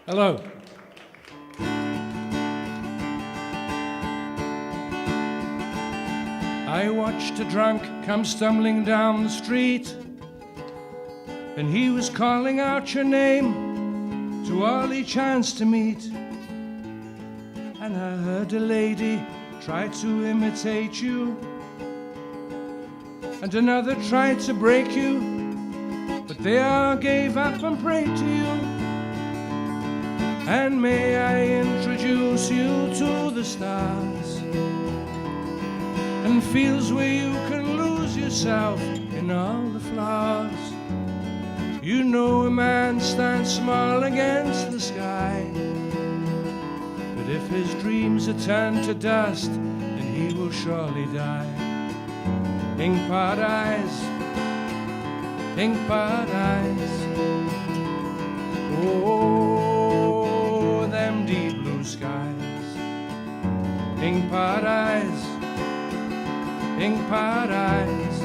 Hello. I watched a drunk come stumbling down the street, and he was calling out your name to all he chanced to meet. And I heard a lady try to imitate you, and another tried to break you, but they all gave up and prayed to you. And may I introduce you to the stars, and fields where you can lose yourself in all the flowers. You know a man stands small against the sky, but if his dreams are turned to dust, then he will surely die. In paradise, in paradise. Oh, them deep blue skies. In paradise, in paradise.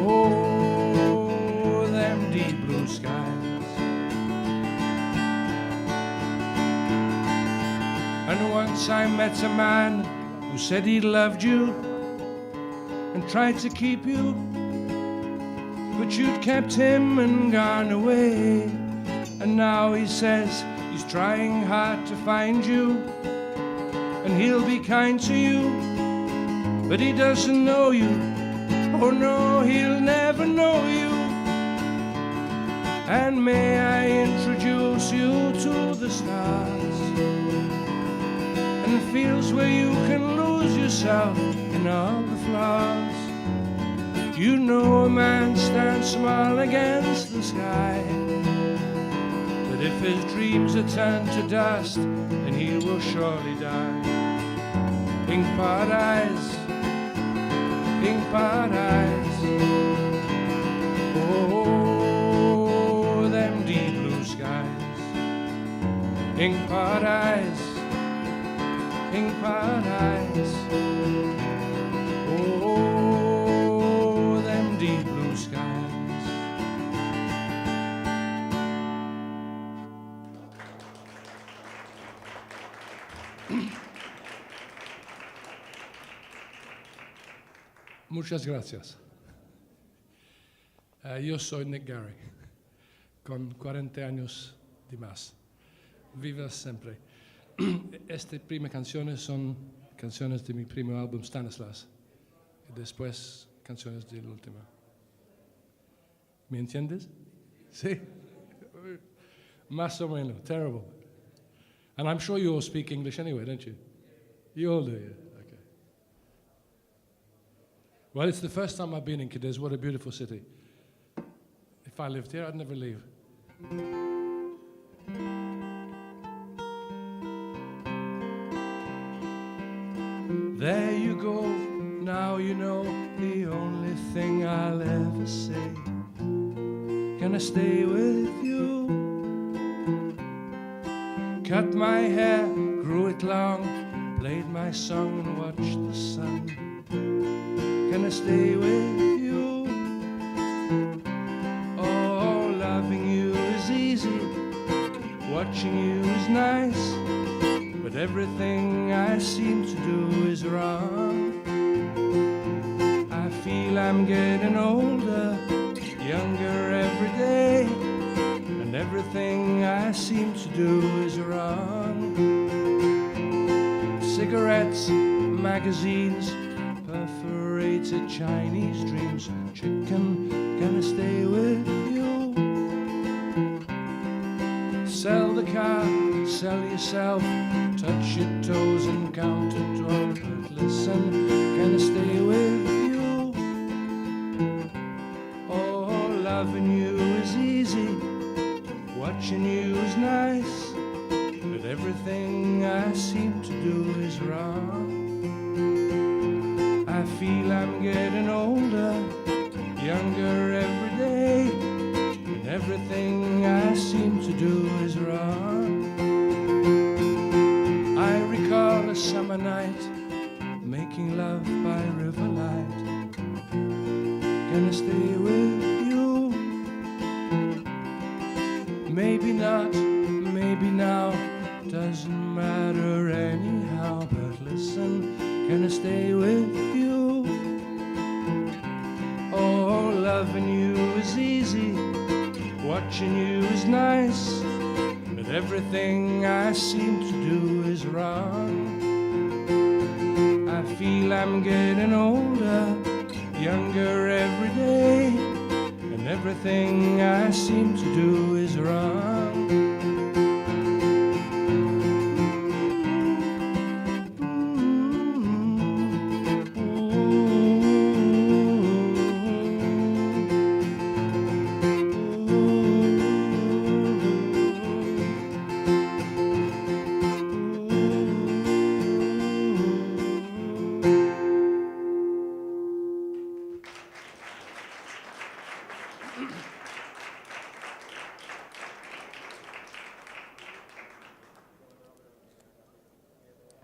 Oh, them deep blue skies. And once I met a man who said he loved you and tried to keep you, but you'd kept him and gone away. And now he says he's trying hard to find you, and he'll be kind to you, but he doesn't know you. Oh no, he'll never know you. And may I introduce you to the stars, and fields where you can lose yourself in all the flowers. You know a man stands small against the sky, but if his dreams are turned to dust, then he will surely die. In paradise, in paradise. Oh, them deep blue skies. In paradise, in paradise. Oh, them deep blue skies. Muchas gracias. Yo soy Nick Garrie, con 40 años de más. Viva siempre. Estas primeras canciones son canciones de mi primer álbum Stanislas, y después canciones del último. ¿Me entiendes? Sí. Más o menos. Terrible. And I'm sure you all speak English anyway, don't you? You all do, yeah. Okay. Well, it's the first time I've been in Cádiz. What a beautiful city. If I lived here, I'd never leave. There you go, now you know the only thing I'll ever say. Gonna stay with you. Cut my hair, grew it long, played my song and watched the sun. Gonna stay with you. Oh, loving you is easy, watching you is nice, but everything I seem to do is wrong. I feel I'm getting older, younger every day, and everything I seem to do is wrong. Cigarettes, magazines, perforated Chinese dreams, chicken, gonna stay with you. Sell the car, sell yourself, touch your toes and count to 12, but listen, gonna stay with you. Oh, loving you is easy, watching you is nice, but everything I seem to do is wrong. I feel I'm getting older, younger every day, and everything I seem to do is wrong. I recall a summer night, making love by riverlight. Gonna stay with you. maybe not, maybe now, doesn't matter anyhow. But listen, can I stay with you? Oh, loving you is easy, watching you is nice, but everything I seem to do is wrong. I feel I'm getting older, younger every day, and everything I seem to do is wrong.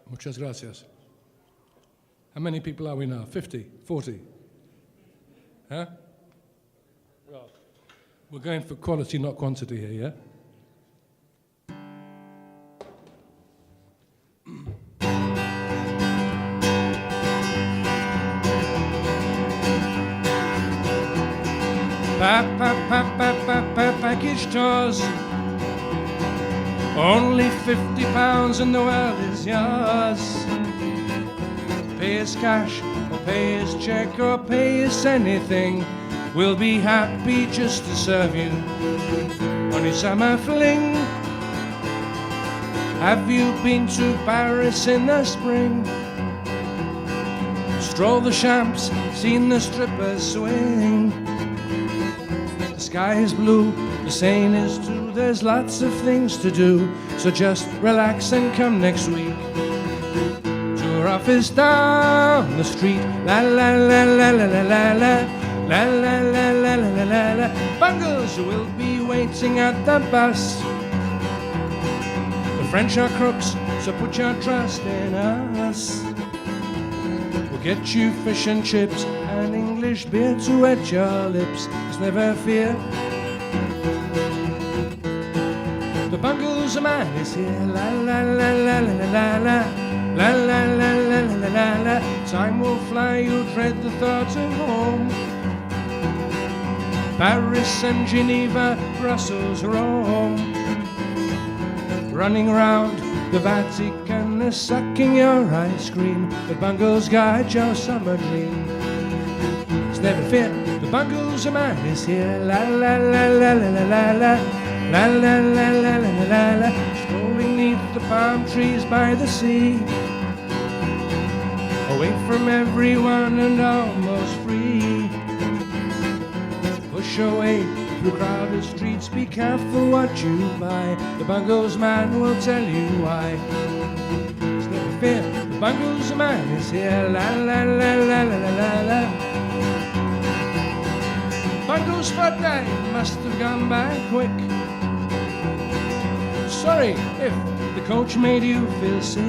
Muchas gracias. How many people are we now? 50? 40? Huh? Well, we're going for quality, not quantity here, yeah? Package tours. Only £50 and the world is yours. Pay us cash, or pay us check, or pay us anything. We'll be happy just to serve you on your summer fling. Have you been to Paris in the spring? Stroll the champs, seen the strippers swing. The sky is blue, the Seine is too, there's lots of things to do, so just relax and come next week. Tour office down the street, la la la la la la la la, la la la la la la la. Bungles will be waiting at the bus. The French are crooks, so put your trust in us. We'll get you fish and chips and English beer to wet your lips, just never fear. The Bungles man is here, la la la la la la la, la la la la la la la. Time will fly, you'll dread the thought of home. Paris and Geneva, Brussels, Rome. Running round the Vatican, sucking your ice cream. The Bungles guide your summer dream. Just never fear, the Bungles man is here, la la la la la la la la. La la la la la la la, strolling neath the palm trees by the sea, away from everyone and almost free. Push away through crowded streets, be careful what you buy. The Bungles man will tell you why. Just never fear, the Bungles man is here. La la la la la la la la. Bungles for day must have gone by quick. Sorry if the coach made you feel sick.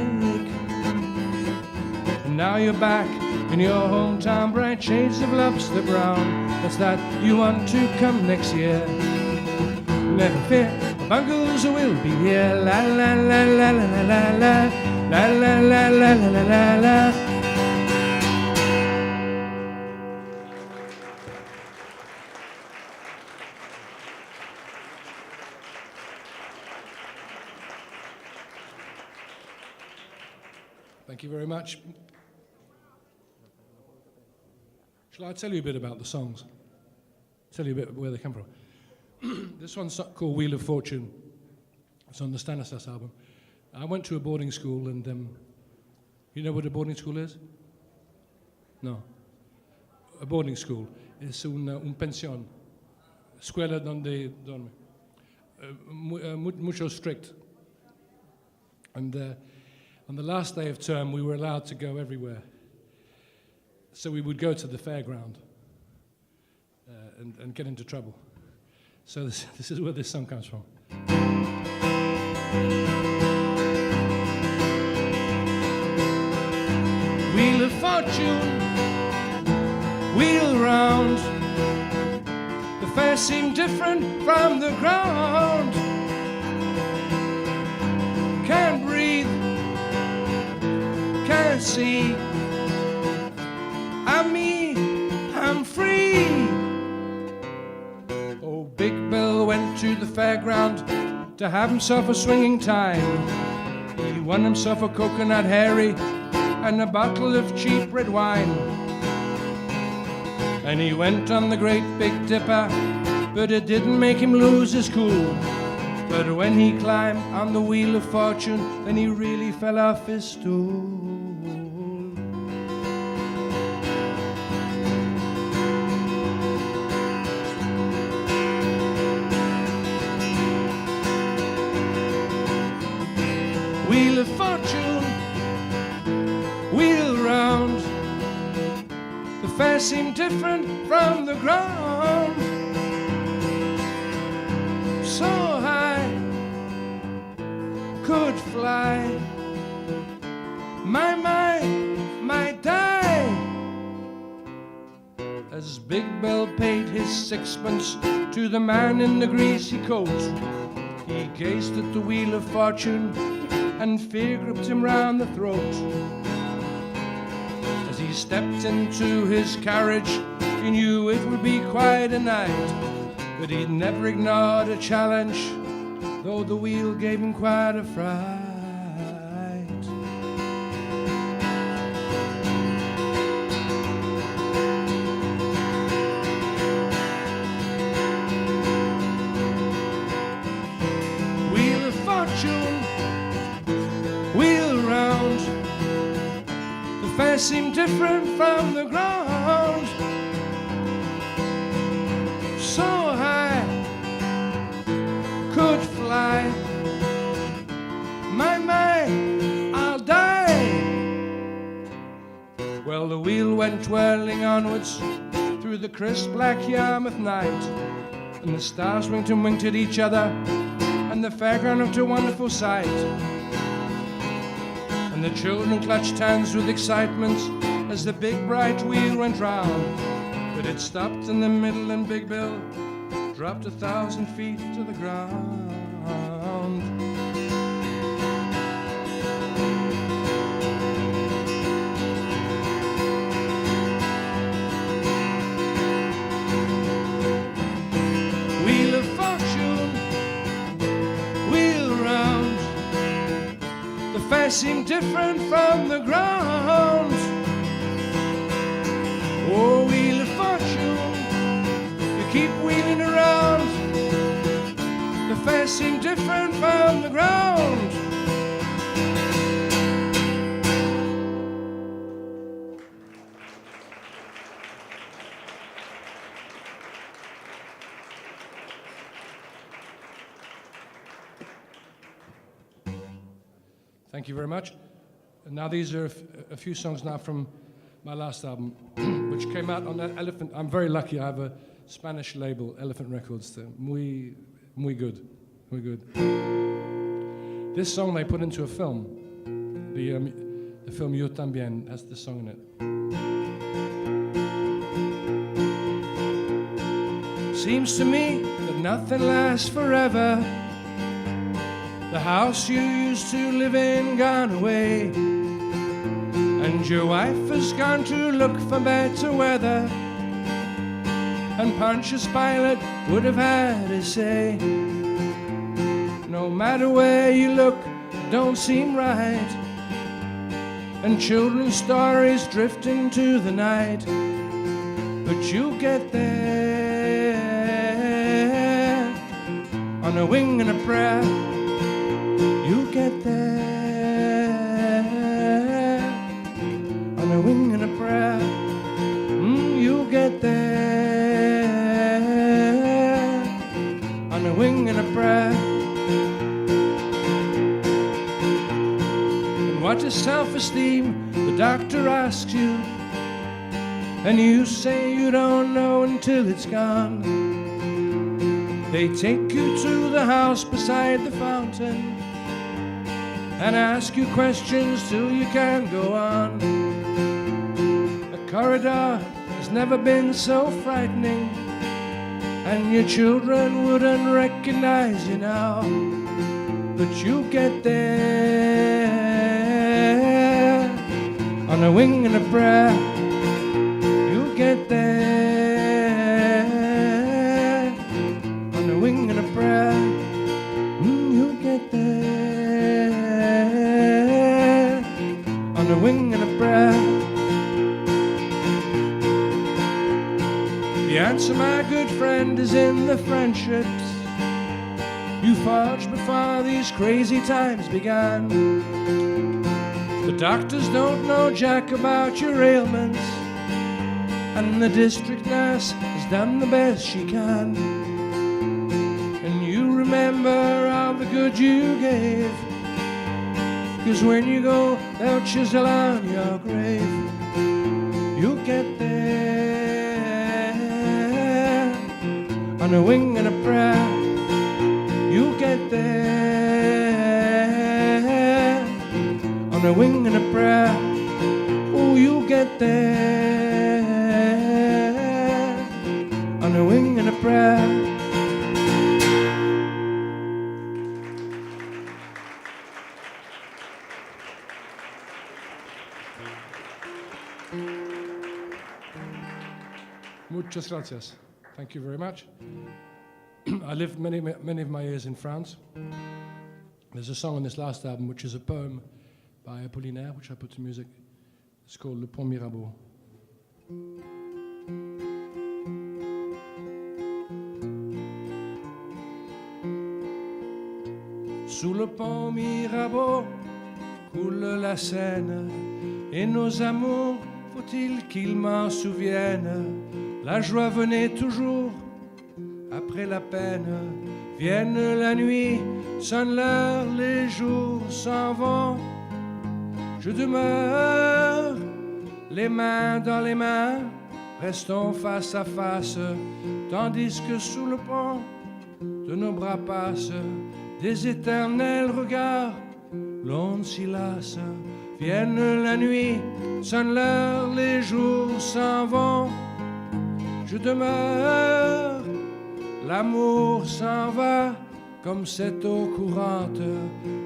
And now you're back in your hometown, bright shades of lobster brown. What's that you want to come next year? Never fear, the Bungles will be here. La la la la la la la la, la la la la la la la la. Thank you very much. Shall I tell you a bit about the songs? Tell you a bit where they come from. This one's called Wheel of Fortune. It's on the Stanislas album. I went to a boarding school, and you know what a boarding school is? No. A boarding school es un pensión. Escuela donde dorme. Mucho strict. And on the last day of term, we were allowed to go everywhere. So we would go to the fairground and get into trouble. So this is where this song comes from. Wheel of fortune, wheel round. The fair seemed different from the ground. sea. I'm me, I'm free. Oh, Big Bill went to the fairground to have himself a swinging time. He won himself a coconut Harry and a bottle of cheap red wine. And he went on the Great Big Dipper, but it didn't make him lose his cool. But when he climbed on the Wheel of Fortune, then he really fell off his stool. Wheel of Fortune, wheel round. The fair seemed different from the ground. So high, could fly. My might die. As Big Bill paid his sixpence to the man in the greasy coat, he gazed at the Wheel of Fortune and fear gripped him round the throat. As he stepped into his carriage, he knew it would be quite a night, but he'd never ignored a challenge, though the wheel gave him quite a fright. Wheel of Fortune, wheel round. The fair seemed different from the ground. So high, could fly. My, I'll die. Well, the wheel went twirling onwards through the crisp black Yarmouth night, and the stars winked and winked at each other, and the fairground looked a wonderful sight. And the children clutched hands with excitement as the big bright wheel went round. But it stopped in the middle and Big Bill dropped 1,000 feet to the ground. Wheel of Fortune, wheel round. The fair seemed different from the ground. Oh, Wheel of Fortune, you keep wheeling around. The fair seemed different from the ground. Thank you very much. And now these are a few songs now from my last album, which came out on that Elephant. I'm very lucky. I have a Spanish label, Elephant Records. Muy good, muy good. This song they put into a film. The film Yo También has this song in it. Seems to me that nothing lasts forever. The house you used to live in gone away, and your wife has gone to look for better weather, and Pontius Pilate would have had his say. No matter where you look, it don't seem right, and children's stories drift into the night. But you'll get there on a wing and a prayer. You'll get there on a wing and a prayer. You'll get there on a wing and a prayer. And what is self-esteem? The doctor asks you, and you say you don't know until it's gone. They take you to the house beside the fountain and ask you questions till you can't go on. The corridor has never been so frightening, and your children wouldn't recognize you now. But you'll get there on a wing and a prayer. You'll get there on a wing and a prayer. You'll get there on a wing and a prayer. The answer, my good friend, is in the friendships you forged before these crazy times began. The doctors don't know jack about your ailments, and the district nurse has done the best she can. And you remember all the good you gave, 'cause when you go, they'll chisel on your grave. You'll get there on a wing and a prayer. You'll get there on a wing and a prayer. Oh, you'll get there on a wing and a prayer. Muchas gracias. Thank you very much. I lived many of my years in France. There's a song on this last album which is a poem by Apollinaire, which I put to music. It's called Le Pont Mirabeau. Sous le pont Mirabeau coule la Seine, et nos amours, faut-il qu'ils m'en souviennent? La joie venait toujours après la peine. Vienne la nuit, sonne l'heure, les jours s'en vont. Je demeure, les mains dans les mains, restons face à face, tandis que sous le pont de nos bras passent des éternels regards. L'onde s'y lasse. Vienne la nuit, sonne l'heure, les jours s'en vont. Je demeure, l'amour s'en va comme cette eau courante.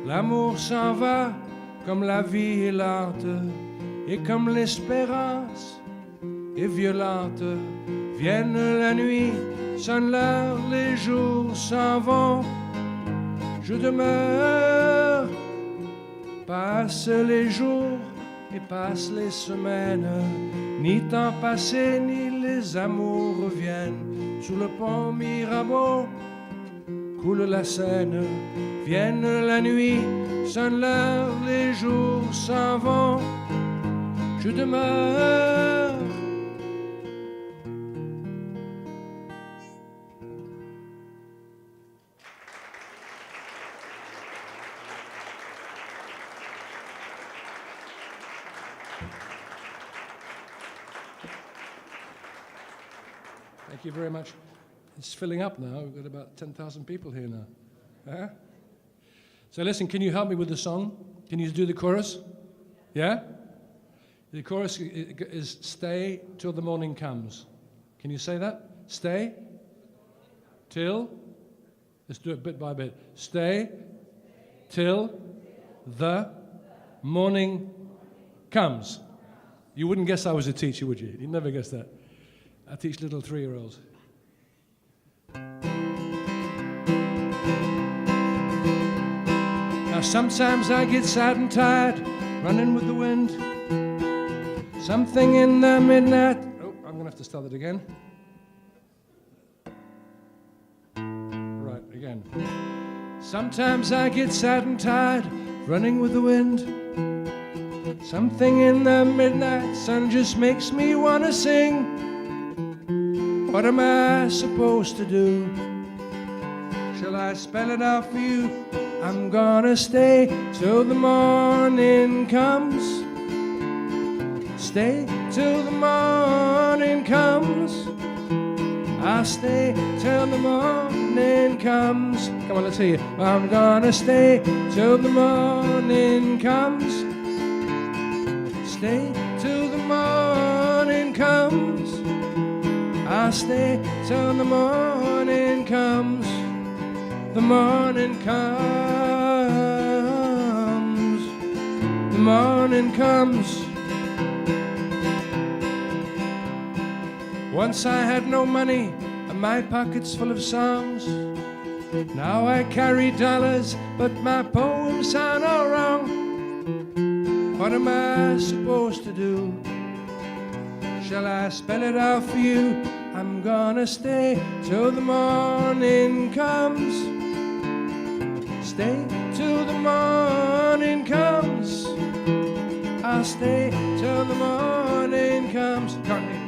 L'amour s'en va comme la vie est lente, et comme l'espérance est violente. Vienne la nuit, sonne l'heure, les jours s'en vont. Je demeure, passent les jours et passent les semaines, ni temps passé ni les amours reviennent. Sous le pont Mirabeau coule la Seine. Vienne la nuit, sonne l'heure, les jours s'en vont. Je demeure. Thank you very much. It's filling up now. We've got about 10,000 people here now. Huh? So listen, can you help me with the song? Can you do the chorus? Yeah? The chorus is stay till the morning comes. Can you say that? Stay till, let's do it bit by bit. Stay till the morning comes. You wouldn't guess I was a teacher, would you? You'd never guess that. I teach little 3-year-olds. Now sometimes I get sad and tired, running with the wind. Something in the midnight. Oh, I'm gonna have to start it again. Right, again. Sometimes I get sad and tired, running with the wind. Something in the midnight sun just makes me wanna sing. What am I supposed to do? Shall I spell it out for you? I'm gonna stay till the morning comes. Stay till the morning comes. I'll stay till the morning comes. Come on, let's hear you. I'm gonna stay till the morning comes. Stay till the morning comes. I'll stay till the morning comes. The morning comes. The morning comes. Once I had no money and my pockets full of songs. Now I carry dollars, but my poems sound all wrong. What am I supposed to do? Shall I spell it out for you? I'm gonna stay till the morning comes. Stay till the morning comes. I'll stay till the morning comes. Courtney.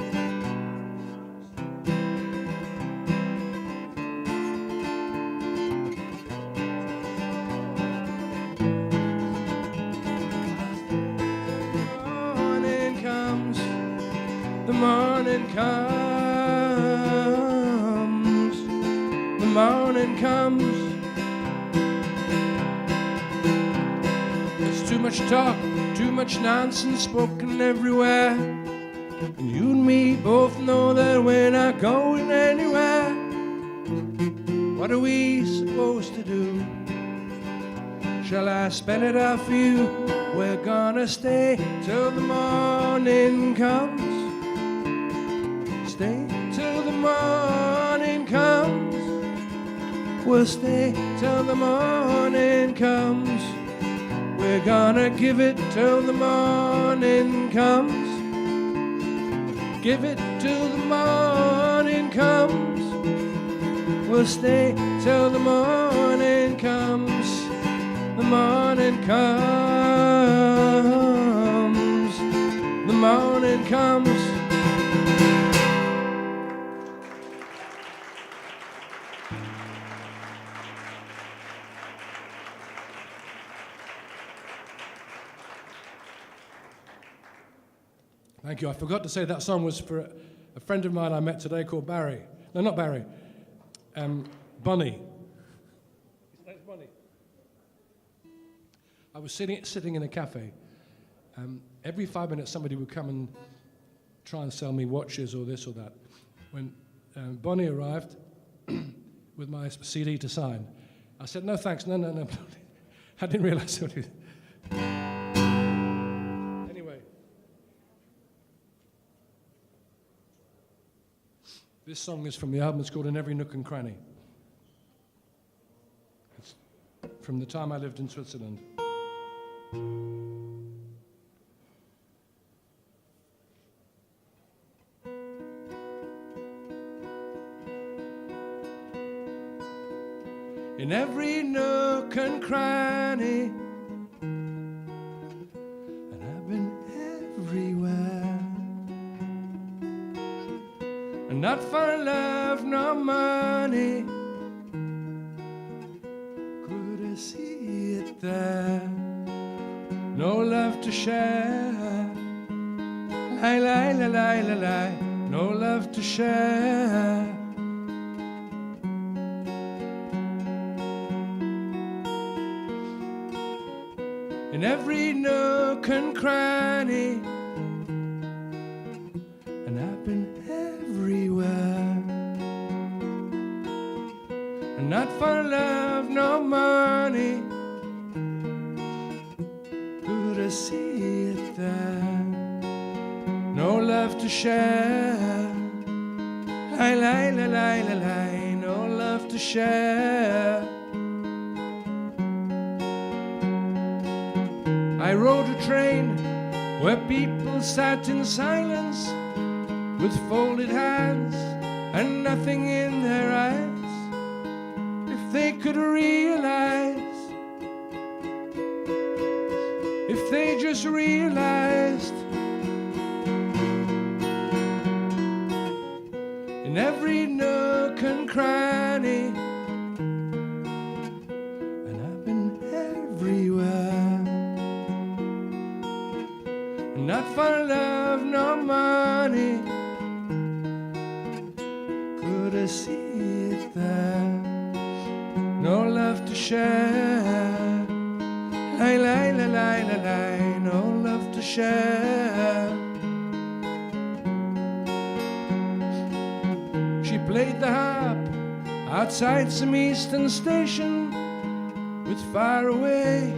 The morning comes. The morning comes. There's too much talk, too much nonsense spoken everywhere. And you and me both know that we're not going anywhere. What are we supposed to do? Shall I spell it out for you? We're gonna stay till the morning comes. Stay till the morning comes. We'll stay till the morning comes. We're gonna give it till the morning comes. Give it till the morning comes. We'll stay till the morning comes. The morning comes. The morning comes. Thank you. I forgot to say that song was for a friend of mine I met today called Barry. No, not Barry. Bunny. His name's Bunny. I was sitting in a cafe. Every 5 minutes somebody would come and try and sell me watches or this or that. When Bonnie arrived with my CD to sign, I said, no thanks, no. I didn't realize what it was. This song is from the album. It's called In Every Nook and Cranny. It's from the time I lived in Switzerland. In every nook and cranny, and I've been everywhere. Not for love, no money. Could I see it there? No love to share. Lie, lie, lie, lie, lie, lie. No love to share. In every nook and cranny, and I've been everywhere. And not for love, no money. Could I see it there? No love to share. Lie, lie, lie, lie, lie, lie. No love to share. I rode a train where people sat in silence with folded hands and nothing in their eyes. If they could realize, if they just realized, in every nook and cranny, and I've been everywhere. Not for love, no money. Could I see it there? No love to share. Lie, lie, lie, lie, lie, lie. No love to share. She played the harp outside some eastern station with far away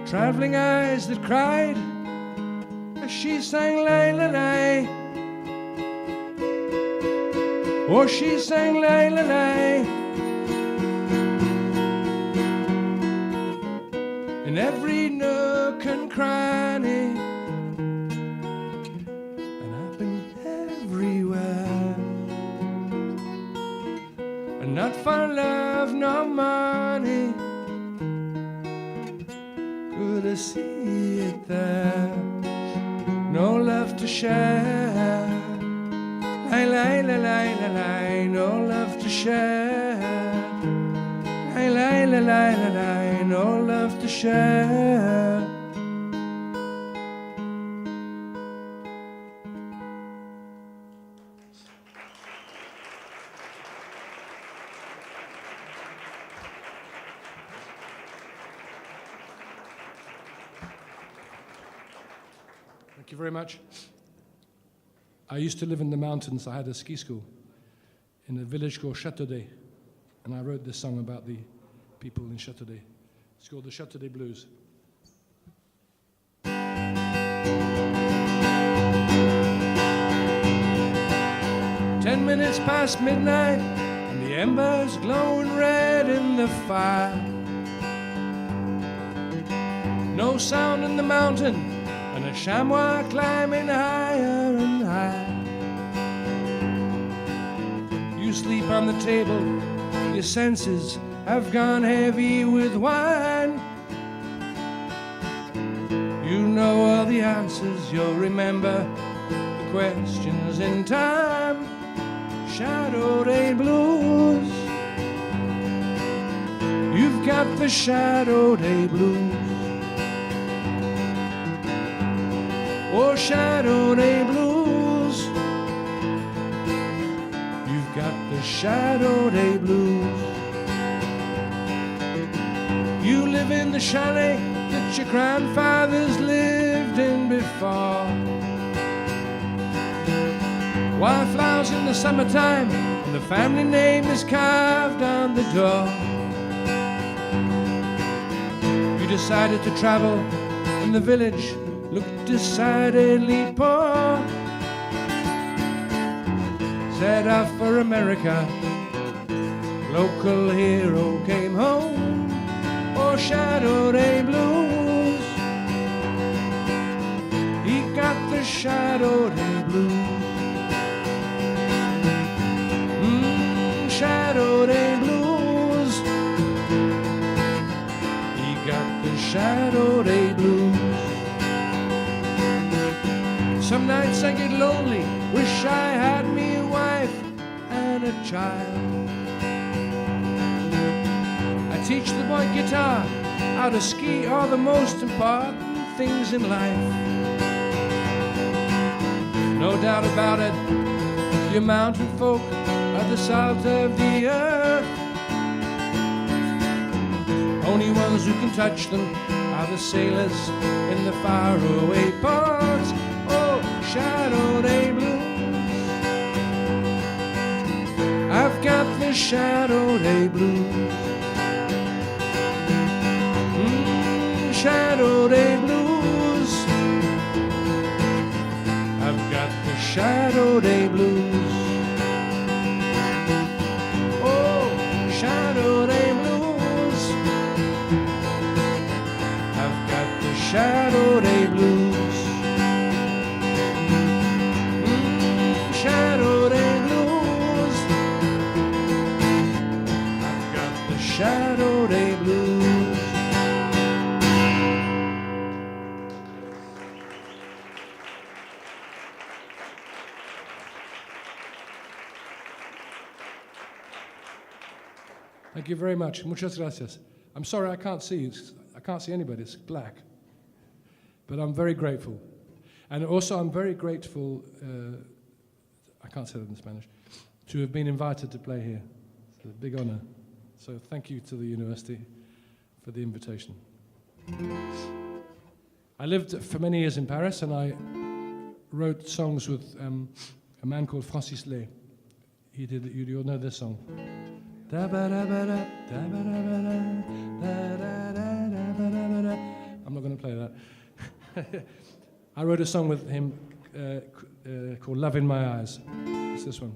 traveling eyes that cried as she sang lie, lie, lie. Oh, she sang lay, lay, lay. In every nook and cranny, and I've been everywhere, and not for love nor money could I see it there. No love to share, lay, lay, lay, lay, lay, lay. No love to share, lay, lay, lay, lay, lay, lay. No love to share. Thank you very much. I used to live in the mountains. I had a ski school in a village called Châteaudet, and I wrote this song about the people in Châteaudet. It's called the Châteaudet Blues. 10 minutes past midnight, and the embers glowing red in the fire. No sound in the mountain, and a chamois climbing higher and higher. You sleep on the table, your senses have gone heavy with wine. You know all the answers, you'll remember the questions in time. Châteaudet blues, you've got the Châteaudet blues. Oh, Châteaudet blues, you've got the Châteaudet blues. You live in the chalet that your grandfathers lived in before. Wildflowers in the summertime, and the family name is carved on the door. You decided to travel, and the village looked decidedly poor. Set off for America, local hero came home. Oh, Châteaudet blues, he got the Châteaudet blues. Châteaudet blues, he got the Châteaudet blues. Some nights I get lonely, wish I had me a wife and a child. I teach the boy guitar, how to ski, are the most important things in life. No doubt about it, your mountain folk are the salt of the earth. Only ones who can touch them are the sailors in the faraway ports. Oh, Châteaudet blues, I've got the Châteaudet blues. Châteaudet blues, I've got the Châteaudet blues. Châteaudet blues, I've got the Châteaudet blues. Châteaudet blues, I've got the Châteaudet blues. Thank you very much. Muchas gracias. I'm sorry I can't see you. I can't see anybody. It's black. But I'm very grateful. And also I'm very grateful, I can't say that in Spanish, to have been invited to play here. It's a big honor. So thank you to the university for the invitation. I lived for many years in Paris, and I wrote songs with a man called Francis Lai. He did, you'll know this song. I'm not going to play that. I wrote a song with him called Love in My Eyes. It's this one.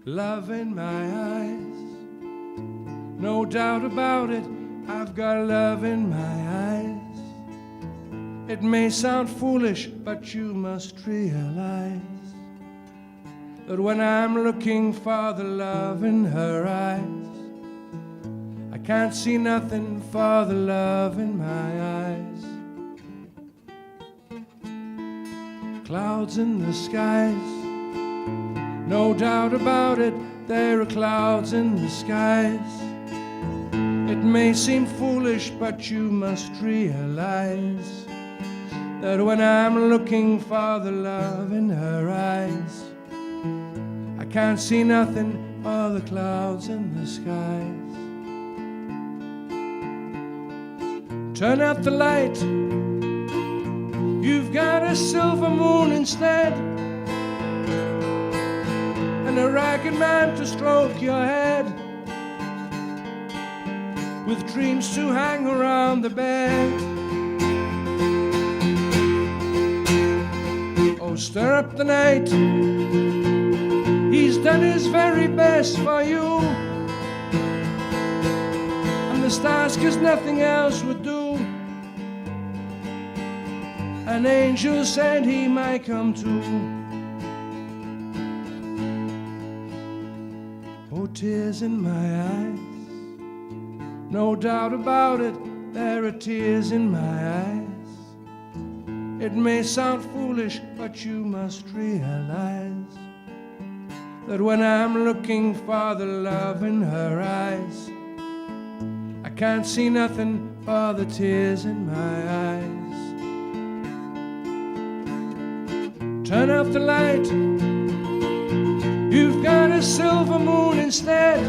love in my eyes. No doubt about it, I've got love in my eyes. It may sound foolish, but you must realize that when I'm looking for the love in her eyes, I can't see nothing for the love in my eyes. Clouds in the skies, no doubt about it, there are clouds in the skies. It may seem foolish, but you must realize that when I'm looking for the love in her eyes, I can't see nothing but the clouds in the skies. Turn out the light, you've got a silver moon instead, and a ragged man to stroke your head, with dreams to hang around the bed. Oh, stir up the night, he's done his very best for you, and the stars, 'cause nothing else would do. An angel said he might come too. Oh, tears in my eyes, no doubt about it, there are tears in my eyes. It may sound foolish, but you must realize that when I'm looking for the love in her eyes, I can't see nothing but the tears in my eyes. Turn out the light, you've got a silver moon instead,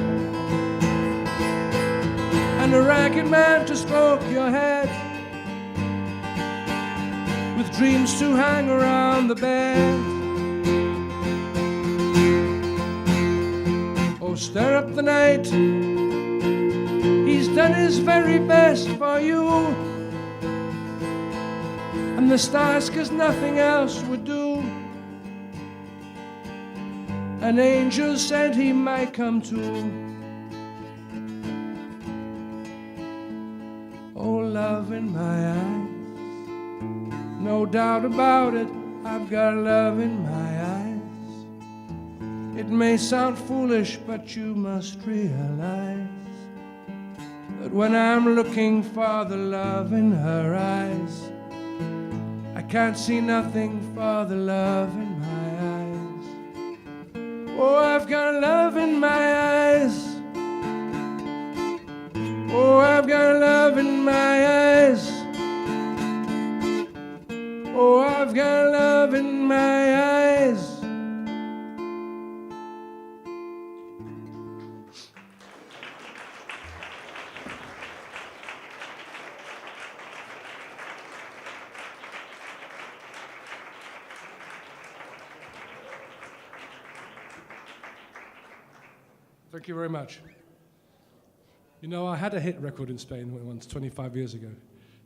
and a ragged man to stroke your head, with dreams to hang around the bed. Oh, stir up the night, he's done his very best for you, and the stars, 'cause nothing else would do. An angel said he might come too. Oh, love in my eyes, no doubt about it, I've got love in my eyes. It may sound foolish, but you must realize that when I'm looking for the love in her eyes, I can't see nothing for the love in my eyes. Oh, I've got love in my eyes. Oh, I've got love in my eyes. Oh, I've got love in my eyes. Thank you very much. You know, I had a hit record in Spain once, 25 years ago.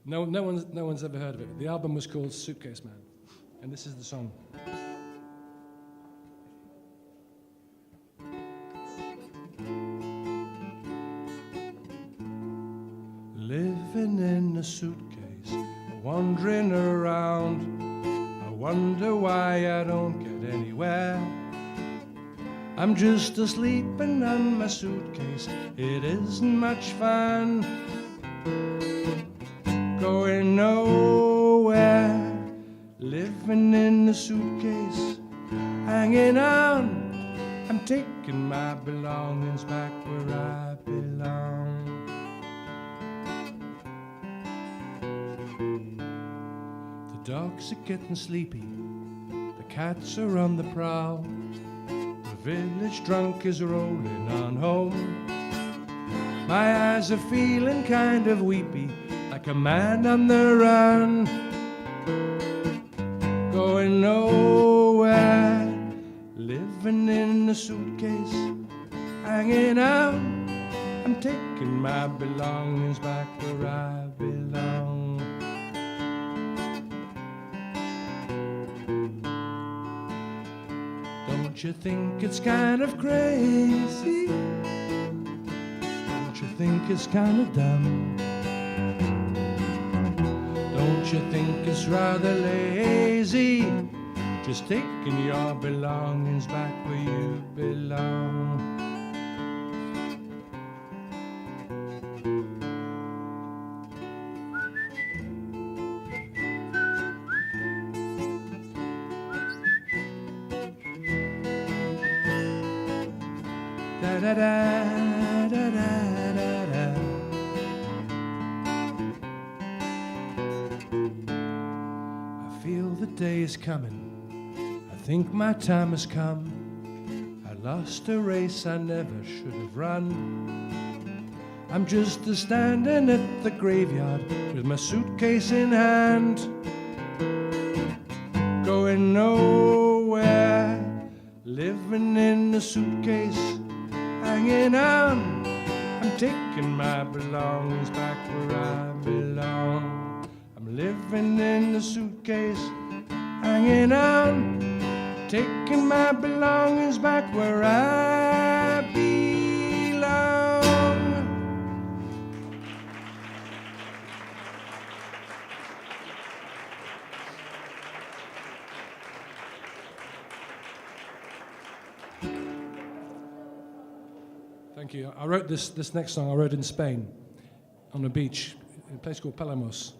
No one's ever heard of it. The album was called Suitcase Man, and this is the song. Living in a suitcase, wandering around, I wonder why I don't get anywhere. I'm just a-sleeping on my suitcase, it isn't much fun, going nowhere. Living in a suitcase, hanging on, I'm taking my belongings back where I belong. The dogs are getting sleepy, the cats are on the prowl, village drunk is rolling on home. My eyes are feeling kind of weepy, like a man on the run, going nowhere. Living in a suitcase, hanging out, I'm taking my belongings back where I belong. Don't Don't you think it's kind of crazy? Don't you think it's kind of dumb? Don't you think it's rather lazy? Just taking your belongings back where you belong. Da da da da da da da. I feel the day is coming. I think my time has come. I lost a race I never should have run. I'm just a standing at the graveyard with my suitcase in hand, going nowhere, living in a suitcase, hanging on. I'm taking my belongings back where I belong. I'm living in a suitcase, hanging on, taking my belongings back where I belong. Thank you. I wrote this next song, I wrote in Spain, on a beach, in a place called Palamos.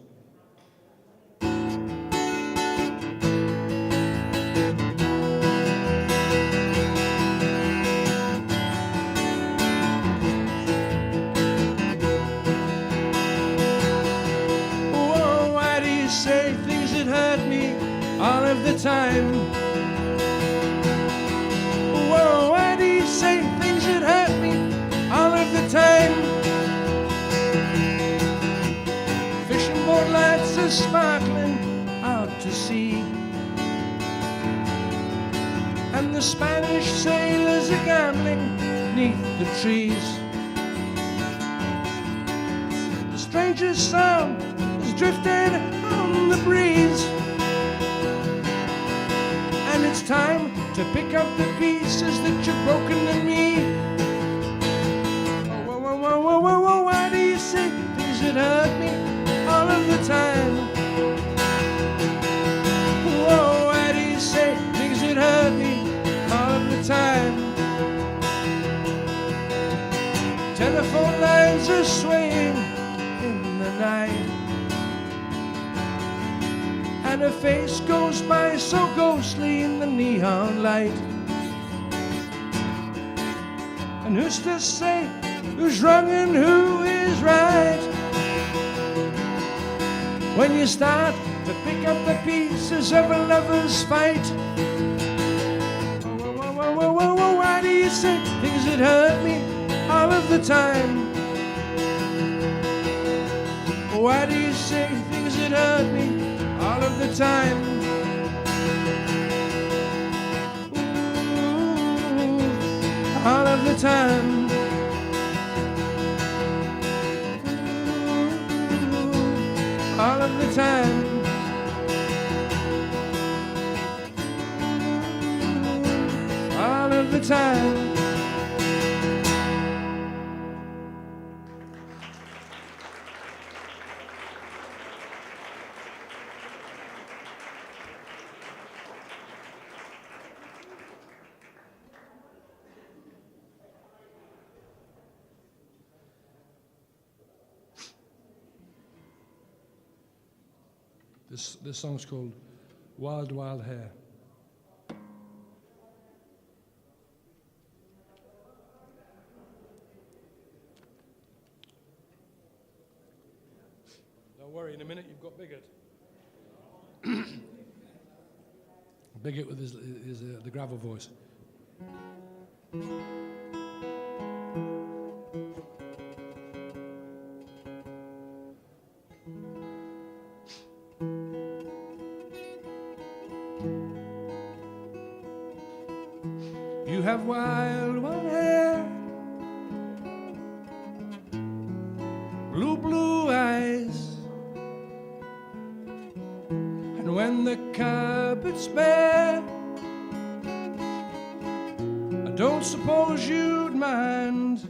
All of the time. Whoa, why do you say things that hurt me all of the time? Fishing boat lights are sparkling out to sea, and the Spanish sailors are gambling neath the trees. The stranger's sound is drifting on the breeze, and it's time to pick up the pieces that you've broken in me. Oh, whoa, whoa, whoa, whoa, whoa, whoa, why do you say things that hurt me all of the time? Whoa, why do you say things that hurt me all of the time? Telephone lines are swaying in the night, and her face goes by so ghostly in the neon light. And who's to say who's wrong and who is right, when you start to pick up the pieces of a lover's fight? Whoa, whoa, whoa, whoa, whoa, whoa, why do you say things that hurt me all of the time? Why do you say things that hurt me all of the time? Ooh, all of the time. Ooh, all of the time. Ooh, all of the time. This song's called Wild Wild Hair. Don't worry, in a minute you've got Bigot. Bigot with his the gravel voice. You have wild, wild hair, blue, blue eyes, and when the carpet's bare, don't suppose you'd mind.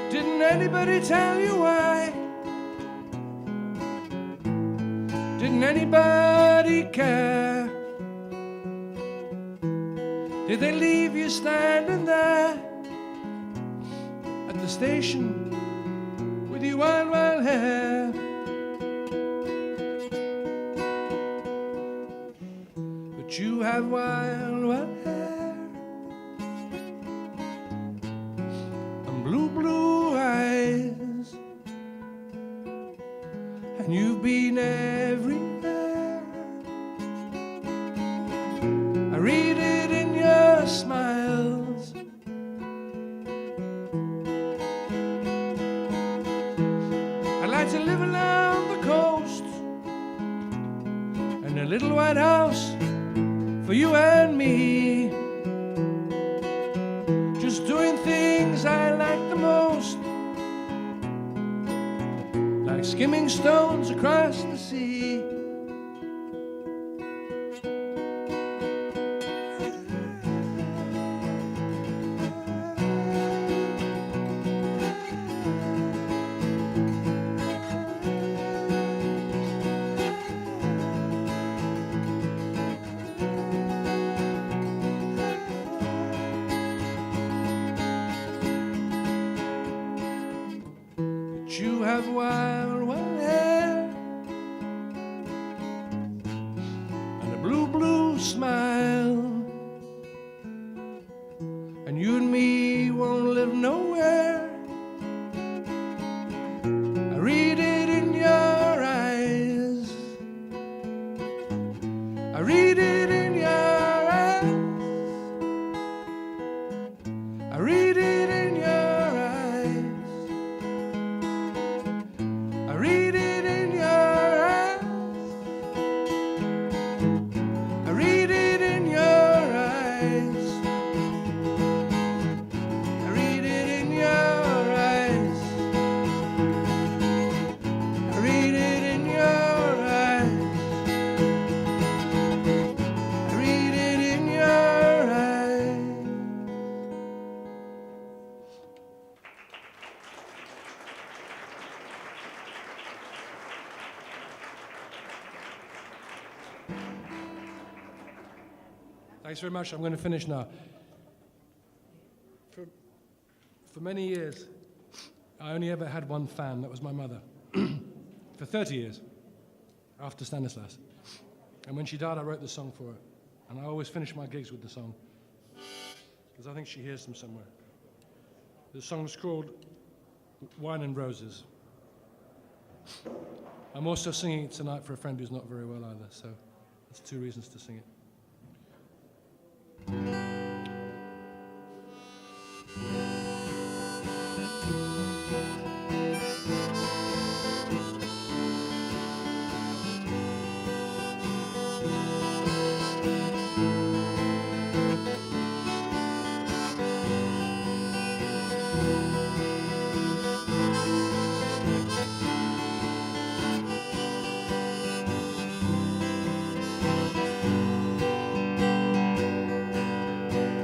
Didn't anybody tell you why? Didn't anybody care? Did they leave you standing there at the station with your wild, wild hair? But you have wild, wild hair and blue, blue eyes, and you've been everywhere. I read it in your smiles. I'd like to live along the coast in a little white house for you and me, just doing things I like the most, like skimming stones across the sea. You have wild, wild hair and a blue, blue smile, and you and me won't live nowhere. I read it in your eyes. I read it in your eyes. I read it in your eyes. I read it in your eyes. I read it in your eyes. I read it in your eyes. I read it in your eyes. I read it in your eyes. Thanks very much. I'm going to finish now. For many years, I only ever had one fan. That was my mother. For 30 years, after Stanislas. And when she died, I wrote the song for her. And I always finish my gigs with the song, because I think she hears them somewhere. The song's called Wine and Roses. I'm also singing it tonight for a friend who's not very well either, so that's two reasons to sing it.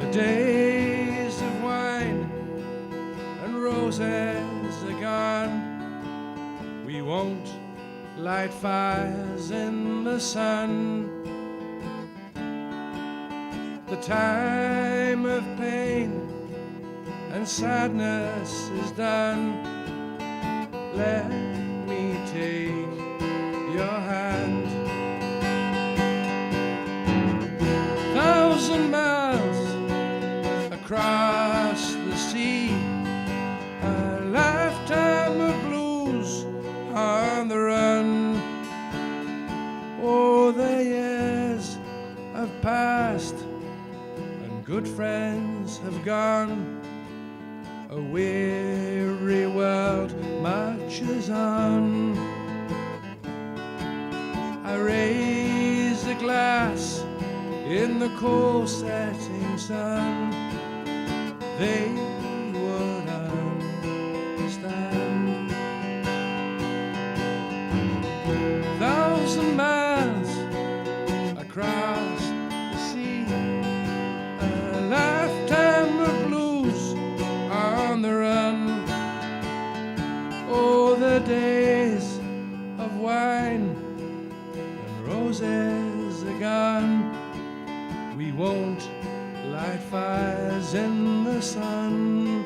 Days of wine and roses are gone. We won't light fires in the sun. The time of pain and sadness is done. Let me take your hand. 1,000 miles across the sea, a lifetime of blues on the run. Oh, the years have passed and good friends have gone. A weary world marches on. I raise a glass in the cold setting sun. They would understand. 1,000 miles the days of wine and roses are gone. We won't light fires in the sun.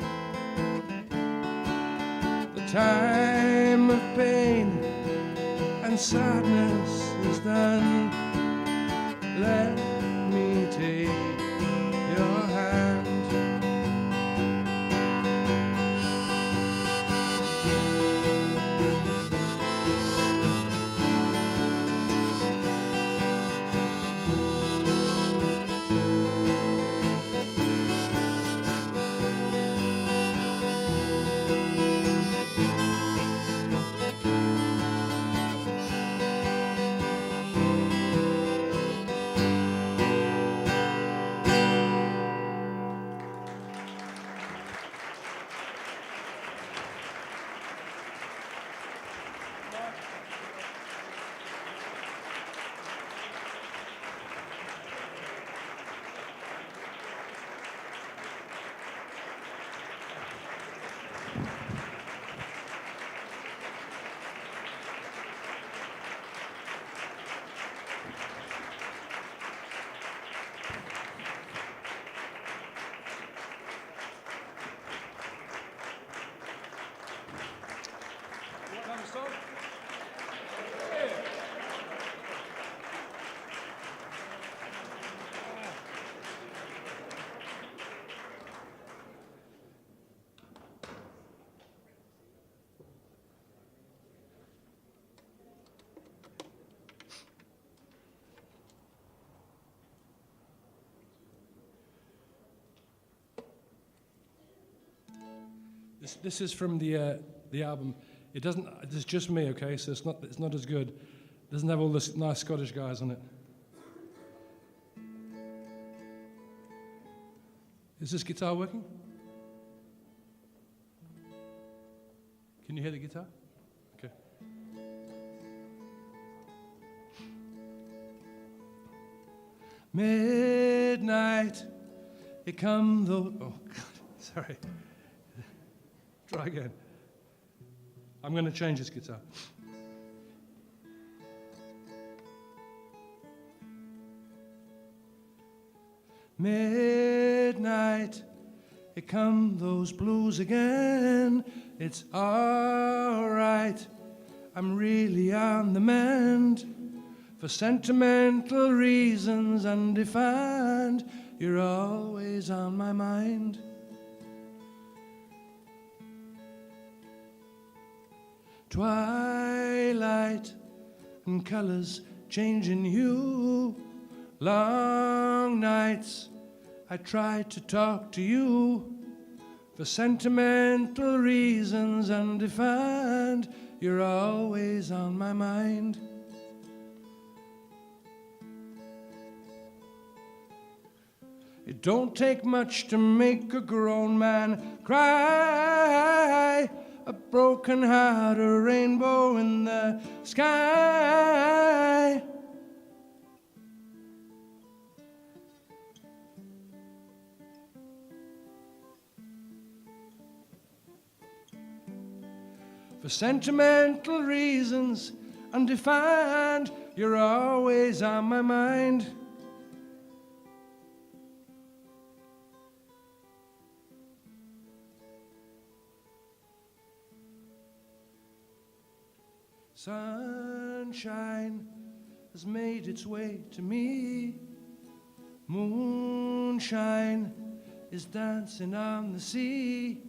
The time of pain and sadness is done. Let me take your hand. This is from the album. It doesn't. It's just me, okay? So it's not as good. It doesn't have all the nice Scottish guys on it. Is this guitar working? Can you hear the guitar? Okay. Midnight, it come though. Oh God, sorry. Try again. I'm going to change this guitar. Midnight, here come those blues again. It's all right, I'm really on the mend. For sentimental reasons undefined, you're always on my mind. Twilight and colors changing hue. Long nights I try to talk to you. For sentimental reasons undefined, you're always on my mind. It don't take much to make a grown man cry. A broken heart, a rainbow in the sky. For sentimental reasons undefined, you're always on my mind. Sunshine has made its way to me. Moonshine is dancing on the sea.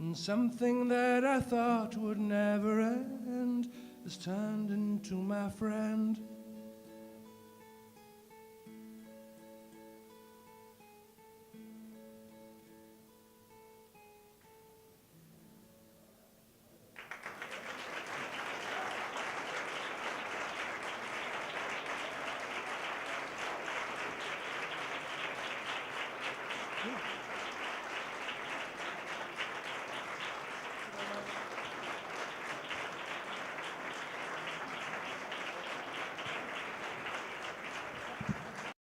And something that I thought would never end has turned into my friend.